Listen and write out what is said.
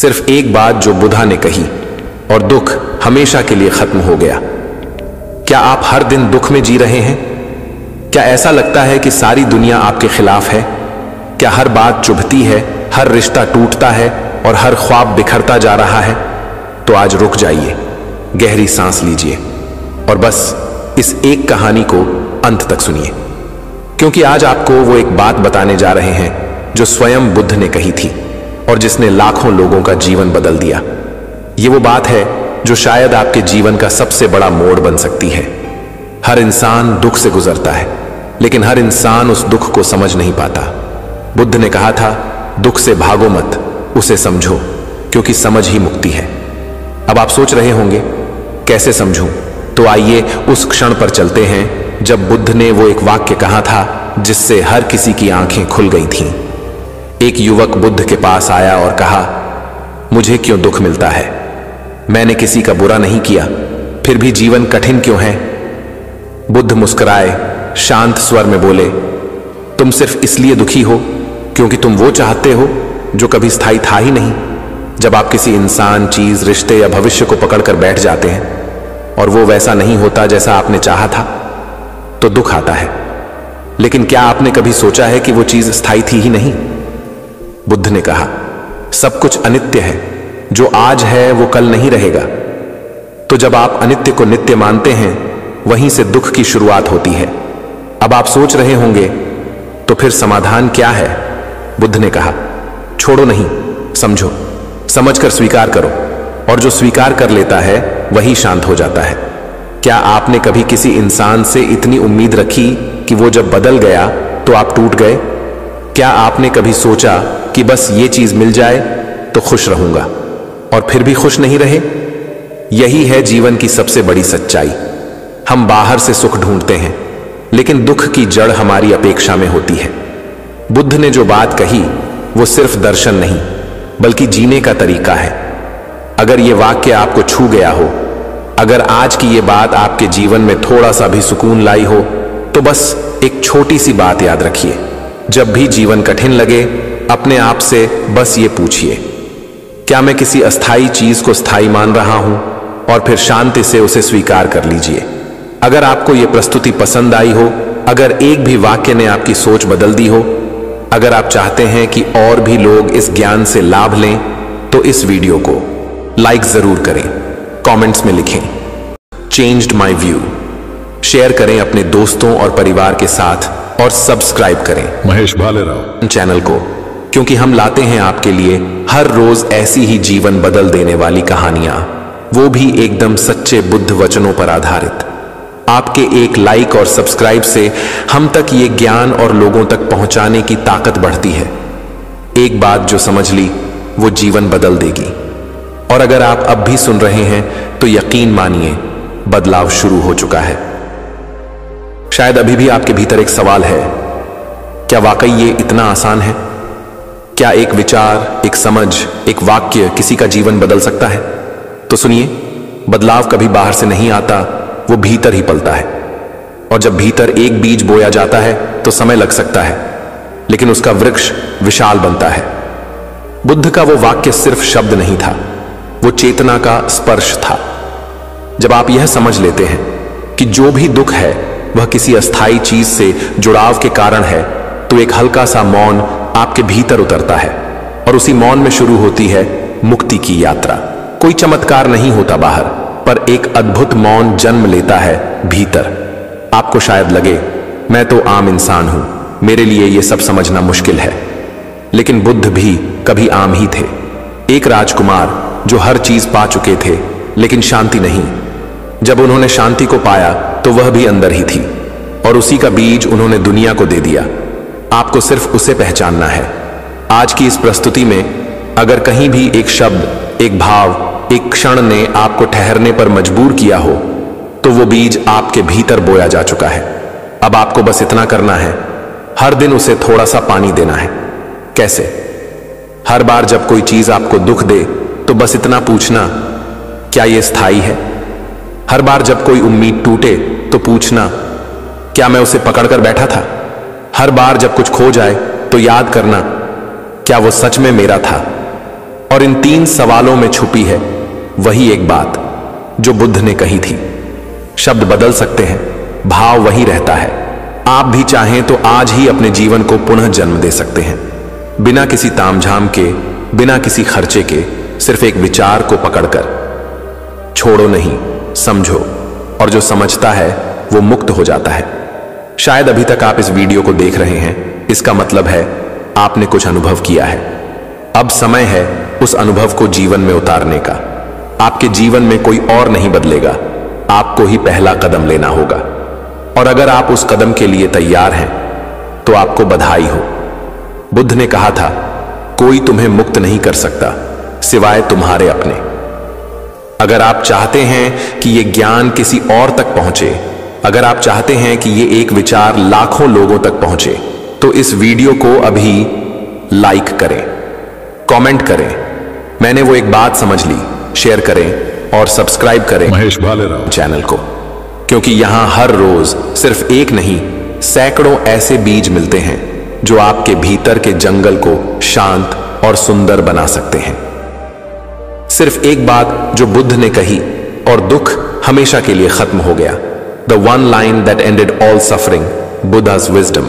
सिर्फ एक बात जो बुधा ने कही और दुख हमेशा के लिए खत्म हो गया। क्या आप हर दिन दुख में जी रहे हैं? क्या ऐसा लगता है कि सारी दुनिया आपके खिलाफ है? क्या हर बात चुभती है, हर रिश्ता टूटता है और हर ख्वाब बिखरता जा रहा है? तो आज रुक जाइए, गहरी सांस लीजिए और बस इस एक कहानी को अंत तक सुनिए, क्योंकि आज आपको वो एक बात बताने जा रहे हैं जो स्वयं बुद्ध ने कही थी और जिसने लाखों लोगों का जीवन बदल दिया। ये वो बात है जो शायद आपके जीवन का सबसे बड़ा मोड़ बन सकती है। हर इंसान दुख से गुजरता है, लेकिन हर इंसान उस दुख को समझ नहीं पाता। बुद्ध ने कहा था, दुख से भागो मत, उसे समझो, क्योंकि समझ ही मुक्ति है। अब आप सोच रहे होंगे कैसे समझूं? तो आइए उस क्षण पर चलते हैं जब बुद्ध ने वो एक वाक्य कहा था जिससे हर किसी की आंखें खुल गई थीं। एक युवक बुद्ध के पास आया और कहा, मुझे क्यों दुख मिलता है? मैंने किसी का बुरा नहीं किया, फिर भी जीवन कठिन क्यों है? बुद्ध मुस्कुराए, शांत स्वर में बोले, तुम सिर्फ इसलिए दुखी हो क्योंकि तुम वो चाहते हो जो कभी स्थायी था ही नहीं। जब आप किसी इंसान, चीज, रिश्ते या भविष्य को पकड़कर बैठ जाते हैं और वो वैसा नहीं होता जैसा आपने चाहा था, तो दुख आता है। लेकिन क्या आपने कभी सोचा है कि वो चीज स्थायी थी ही नहीं? बुद्ध ने कहा, सब कुछ अनित्य है, जो आज है वो कल नहीं रहेगा। तो जब आप अनित्य को नित्य मानते हैं, वहीं से दुख की शुरुआत होती है। अब आप सोच रहे होंगे, तो फिर समाधान क्या है? बुद्ध ने कहा, छोड़ो नहीं, समझो, समझकर स्वीकार करो, और जो स्वीकार कर लेता है वही शांत हो जाता है। क्या आपने कभी किसी इंसान से इतनी उम्मीद रखी कि वो जब बदल गया तो आप टूट गए? क्या आपने कभी सोचा कि बस ये चीज मिल जाए तो खुश रहूंगा, और फिर भी खुश नहीं रहे? यही है जीवन की सबसे बड़ी सच्चाई। हम बाहर से सुख ढूंढते हैं, लेकिन दुख की जड़ हमारी अपेक्षा में होती है। बुद्ध ने जो बात कही वो सिर्फ दर्शन नहीं, बल्कि जीने का तरीका है। अगर ये वाक्य आपको छू गया हो, अगर आज की ये बात आपके जीवन में थोड़ा सा भी सुकून लाई हो, तो बस एक छोटी सी बात याद रखिए। जब भी जीवन कठिन लगे, अपने आप से बस ये पूछिए, क्या मैं किसी अस्थाई चीज को स्थायी मान रहा हूं? और फिर शांति से उसे स्वीकार कर लीजिए। अगर आपको ये प्रस्तुति पसंद आई हो, अगर एक भी वाक्य ने आपकी सोच बदल दी हो, अगर आप चाहते हैं कि और भी लोग इस ज्ञान से लाभ लें, तो इस वीडियो को लाइक जरूर करें, कमेंट्स में लिखें, चेंज्ड माय व्यू, शेयर करें अपने दोस्तों और परिवार के साथ, और सब्सक्राइब करें महेश भालेराव चैनल को, क्योंकि हम लाते हैं आपके लिए हर रोज ऐसी ही जीवन बदल देने वाली कहानियां, वो भी एकदम सच्चे बुद्ध वचनों पर आधारित। आपके एक लाइक और सब्सक्राइब से हम तक ये ज्ञान और लोगों तक पहुंचाने की ताकत बढ़ती है। एक बात जो समझ ली, वो जीवन बदल देगी। और अगर आप अब भी सुन रहे हैं, तो यकीन मानिए, बदलाव शुरू हो चुका है। शायद अभी भी आपके भीतर एक सवाल है, क्या वाकई ये इतना आसान है? क्या एक विचार, एक समझ, एक वाक्य किसी का जीवन बदल सकता है? तो सुनिए, बदलाव कभी बाहर से नहीं आता, वो भीतर ही पलता है। और जब भीतर एक बीज बोया जाता है तो समय लग सकता है, लेकिन उसका वृक्ष विशाल बनता है। बुद्ध का वो वाक्य सिर्फ शब्द नहीं था, वो चेतना का स्पर्श था। जब आप यह समझ लेते हैं कि जो भी दुख है वह किसी अस्थाई चीज से जुड़ाव के कारण है, तो एक हल्का सा मौन आपके भीतर उतरता है, और उसी मौन में शुरू होती है मुक्ति की यात्रा। कोई चमत्कार नहीं होता बाहर, पर एक अद्भुत मौन जन्म लेता है भीतर। आपको शायद लगे, मैं तो आम इंसान हूं, मेरे लिए यह सब समझना मुश्किल है। लेकिन बुद्ध भी कभी आम ही थे। एक राजकुमार जो हर चीज पा चुके थे, लेकिन शांति नहीं। जब उन्होंने शांति को पाया तो वह भी अंदर ही थी, और उसी का बीज उन्होंने दुनिया को दे दिया। आपको सिर्फ उसे पहचानना है। आज की इस प्रस्तुति में अगर कहीं भी एक शब्द, एक भाव, एक क्षण ने आपको ठहरने पर मजबूर किया हो, तो वो बीज आपके भीतर बोया जा चुका है। अब आपको बस इतना करना है, हर दिन उसे थोड़ा सा पानी देना है। कैसे? हर बार जब कोई चीज आपको दुख दे, तो बस इतना पूछना, क्या यह स्थायी है? हर बार जब कोई उम्मीद टूटे, तो पूछना, क्या मैं उसे पकड़कर बैठा था? हर बार जब कुछ खो जाए, तो याद करना, क्या वो सच में मेरा था? और इन 3 सवालों में छुपी है वही एक बात जो बुद्ध ने कही थी। शब्द बदल सकते हैं, भाव वही रहता है। आप भी चाहें तो आज ही अपने जीवन को पुनः जन्म दे सकते हैं, बिना किसी तामझाम के, बिना किसी खर्चे के, सिर्फ एक विचार को पकड़कर। छोड़ो नहीं, समझो, और जो समझता है वो मुक्त हो जाता है। शायद अभी तक आप इस वीडियो को देख रहे हैं, इसका मतलब है आपने कुछ अनुभव किया है। अब समय है उस अनुभव को जीवन में उतारने का। आपके जीवन में कोई और नहीं बदलेगा, आपको ही पहला कदम लेना होगा। और अगर आप उस कदम के लिए तैयार हैं तो आपको बधाई हो। बुद्ध ने कहा था, कोई तुम्हें मुक्त नहीं कर सकता सिवाय तुम्हारे अपने। अगर आप चाहते हैं कि यह ज्ञान किसी और तक पहुंचे, अगर आप चाहते हैं कि यह एक विचार लाखों लोगों तक पहुंचे, तो इस वीडियो को अभी लाइक करें, कमेंट करें, मैंने वो एक बात समझ ली, शेयर करें और सब्सक्राइब करें महेश भालेराव चैनल को, क्योंकि यहां हर रोज सिर्फ एक नहीं, सैकड़ों ऐसे बीज मिलते हैं जो आपके भीतर के जंगल को शांत और सुंदर बना सकते हैं। सिर्फ एक बात जो बुद्ध ने कही और दुख हमेशा के लिए खत्म हो गया। The one line that ended all suffering, Buddha's wisdom.